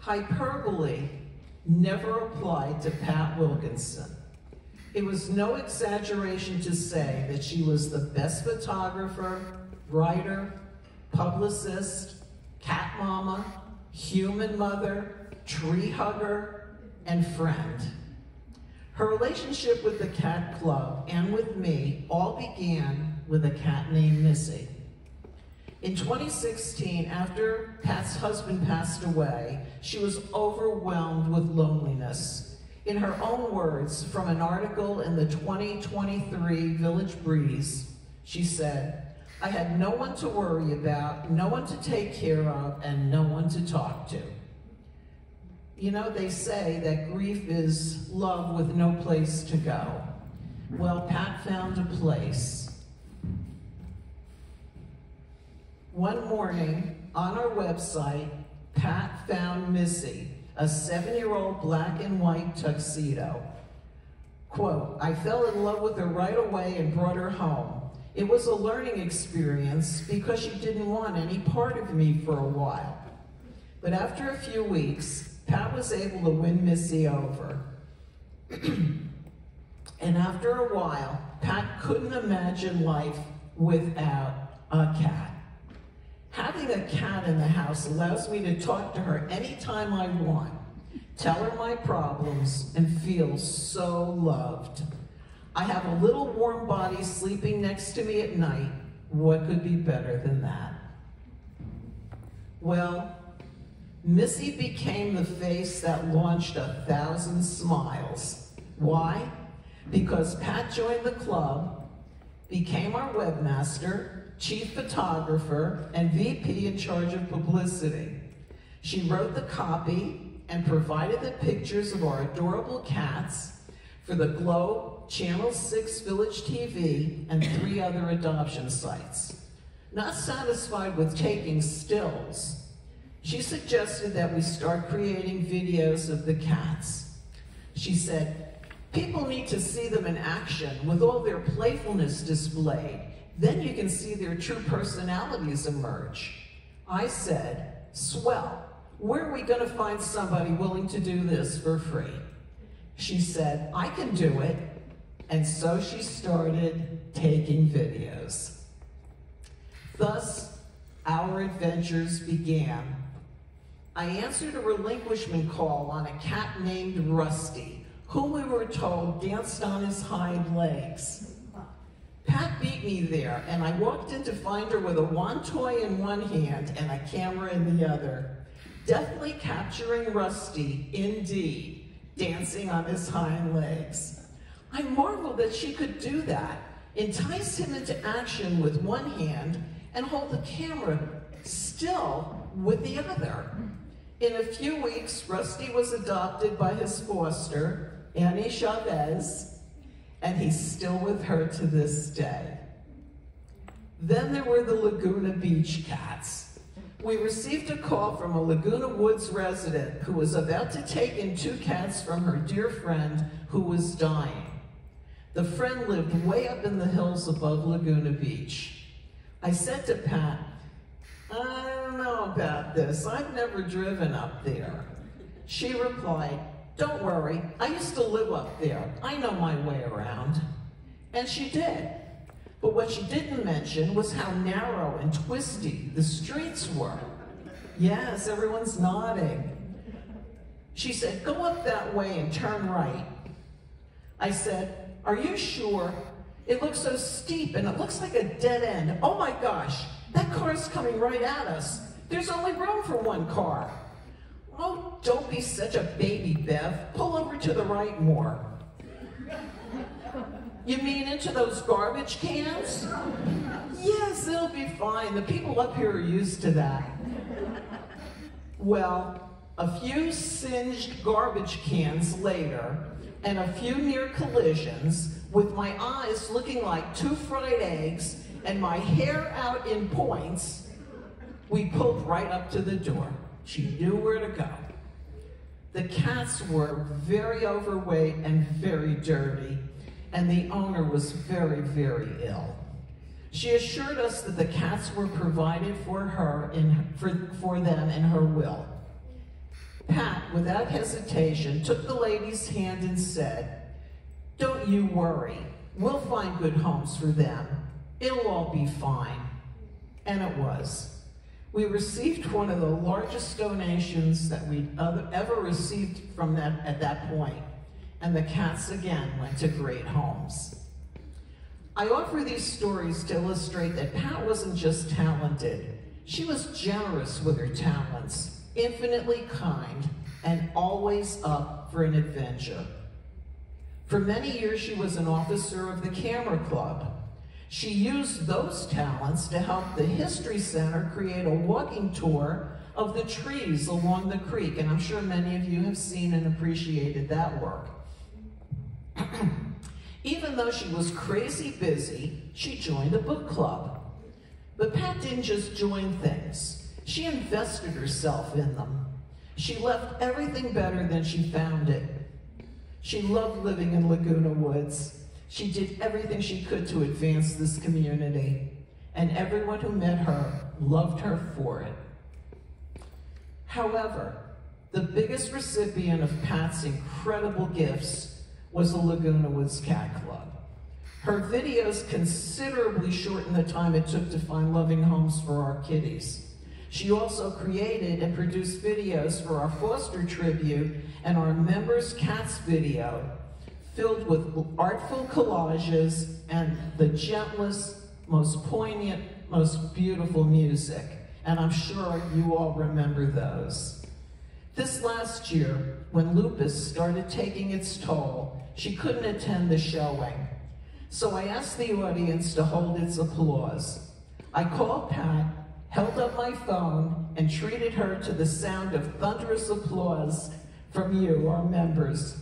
Hyperbole never applied to Pat Wilkinson. It was no exaggeration to say that she was the best photographer, writer, publicist, cat mama, human mother, tree hugger, and friend. Her relationship with the Cat Club and with me all began with a cat named Missy. In 2016, after Pat's husband passed away, she was overwhelmed with loneliness. In her own words, from an article in the 2023 Village Breeze, she said, "I had no one to worry about, no one to take care of, and no one to talk to." You know, they say that grief is love with no place to go. Well, Pat found a place. One morning, on our website, Pat found Missy, a 7-year-old black and white tuxedo. Quote, "I fell in love with her right away and brought her home. It was a learning experience because she didn't want any part of me for a while. But after a few weeks, Pat was able to win Missy over." And after a while, Pat couldn't imagine life without a cat. Having a cat in the house allows me to talk to her anytime I want, tell her my problems, and feel so loved. I have a little warm body sleeping next to me at night. What could be better than that? Well, Missy became the face that launched 1,000 smiles. Why? Because Pat joined the club, became our webmaster, chief photographer, and VP in charge of publicity. She wrote the copy and provided the pictures of our adorable cats for the Globe, Channel 6 Village TV, and 3 other adoption sites. Not satisfied with taking stills, she suggested that we start creating videos of the cats. She said, "People need to see them in action with all their playfulness displayed. Then you can see their true personalities emerge." I said, "Swell, where are we going to find somebody willing to do this for free?" She said, "I can do it." And so she started taking videos. Thus, our adventures began. I answered a relinquishment call on a cat named Rusty, whom we were told danced on his hind legs. Pat beat me there, and I walked in to find her with a wand toy in one hand and a camera in the other, deftly capturing Rusty, indeed, dancing on his hind legs. I marveled that she could do that, entice him into action with one hand and hold the camera still with the other. In a few weeks, Rusty was adopted by his foster, Annie Chavez, and he's still with her to this day. Then there were the Laguna Beach cats. We received a call from a Laguna Woods resident who was about to take in 2 cats from her dear friend who was dying. The friend lived way up in the hills above Laguna Beach. I said to Pat, "I don't know about this. I've never driven up there." She replied, "Don't worry, I used to live up there. I know my way around." And she did. But what she didn't mention was how narrow and twisty the streets were. Yes, everyone's nodding. She said, "Go up that way and turn right." I said, "Are you sure? It looks so steep and it looks like a dead end. Oh my gosh, that car's coming right at us. There's only room for 1 car." "Oh, don't be such a baby, Bev. Pull over to the right more." "You mean into those garbage cans?" "Yes, it'll be fine. The people up here are used to that." Well, a few singed garbage cans later, and a few near collisions, with my eyes looking like 2 fried eggs and my hair out in points, we pulled right up to the door. She knew where to go. The cats were very overweight and very dirty, and the owner was very, very ill. She assured us that the cats were provided for her for them in her will. Pat, without hesitation, took the lady's hand and said, "Don't you worry. We'll find good homes for them. It'll all be fine." And it was. We received one of the largest donations that we'd ever received from that at that point, and the cats again went to great homes. I offer these stories to illustrate that Pat wasn't just talented. She was generous with her talents, infinitely kind, and always up for an adventure. For many years, she was an officer of the Camera Club. She used those talents to help the History Center create a walking tour of the trees along the creek, and I'm sure many of you have seen and appreciated that work. Even though she was crazy busy, she joined a book club. But Pat didn't just join things. She invested herself in them. She left everything better than she found it. She loved living in Laguna Woods. She did everything she could to advance this community, and everyone who met her loved her for it. However, the biggest recipient of Pat's incredible gifts was the Laguna Woods Cat Club. Her videos considerably shortened the time it took to find loving homes for our kitties. She also created and produced videos for our foster tribute and our members' cats video, filled with artful collages and the gentlest, most poignant, most beautiful music. And I'm sure you all remember those. This last year, when lupus started taking its toll, she couldn't attend the showing. So I asked the audience to hold its applause. I called Pat, held up my phone, and treated her to the sound of thunderous applause from you, our members.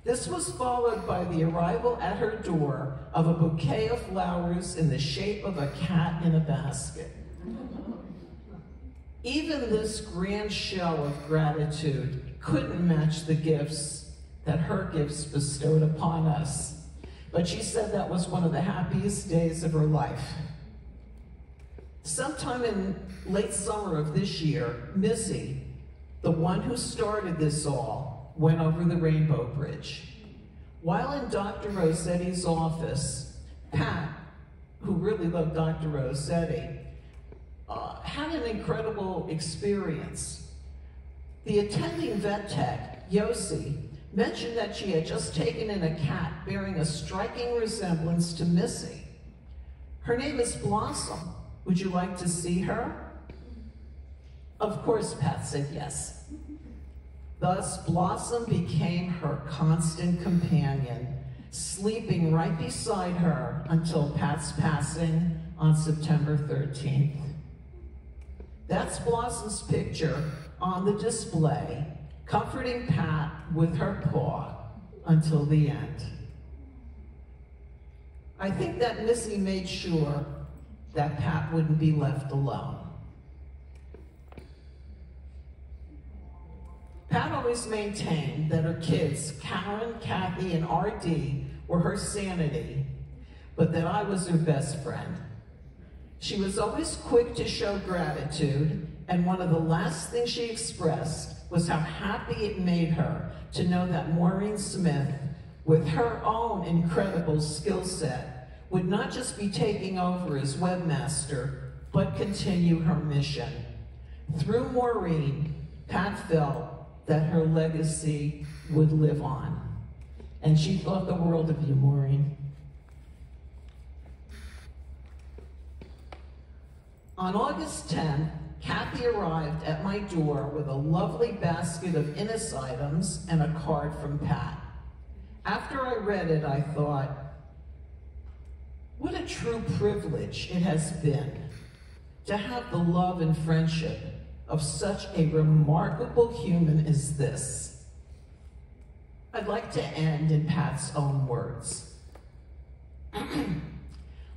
This was followed by the arrival at her door of a bouquet of flowers in the shape of a cat in a basket. Even this grand show of gratitude couldn't match the gifts that her gifts bestowed upon us. But she said that was one of the happiest days of her life. Sometime in late summer of this year, Missy, the one who started this all, went over the Rainbow Bridge. While in Dr. Rossetti's office, Pat, who really loved Dr. Rossetti, had an incredible experience. The attending vet tech, Yossi, mentioned that she had just taken in a cat bearing a striking resemblance to Missy. Her name is Blossom. Would you like to see her? Of course, Pat said yes. Thus, Blossom became her constant companion, sleeping right beside her until Pat's passing on September 13th. That's Blossom's picture on the display, comforting Pat with her paw until the end. I think that Missy made sure that Pat wouldn't be left alone. Pat always maintained that her kids, Karen, Kathy, and RD, were her sanity, but that I was her best friend. She was always quick to show gratitude, and one of the last things she expressed was how happy it made her to know that Maureen Smith, with her own incredible skill set, would not just be taking over as webmaster, but continue her mission. Through Maureen, Pat felt that her legacy would live on. And she thought the world of you, Maureen. On August 10th, Kathy arrived at my door with a lovely basket of Innis items and a card from Pat. After I read it, I thought, what a true privilege it has been to have the love and friendship of such a remarkable human as this. I'd like to end in Pat's own words.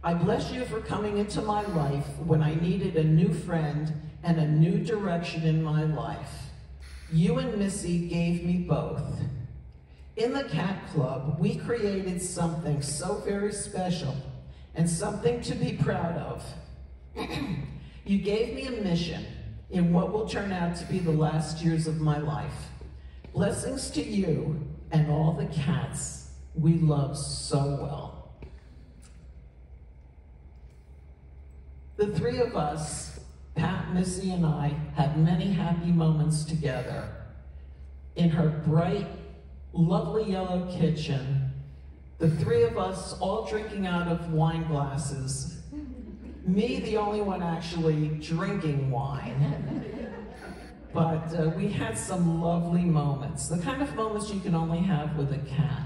I bless you for coming into my life when I needed a new friend and a new direction in my life. You and Missy gave me both. In the Cat Club, we created something so very special and something to be proud of. You gave me a mission in what will turn out to be the last years of my life. Blessings to you and all the cats we love so well. The three of us, Pat, Missy, and I, had many happy moments together in her bright, lovely yellow kitchen, the three of us all drinking out of wine glasses, me the only one actually drinking wine. But we had some lovely moments, the kind of moments you can only have with a cat.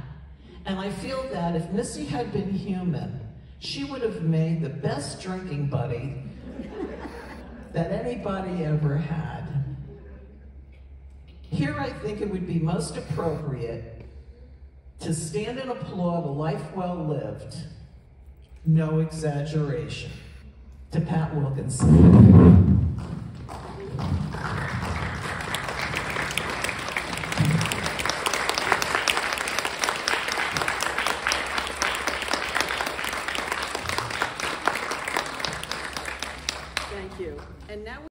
And I feel that if Missy had been human, she would have made the best drinking buddy that anybody ever had. Here I think it would be most appropriate to stand and applaud a life well lived, no exaggeration, to Pat Wilkinson. Thank you. And now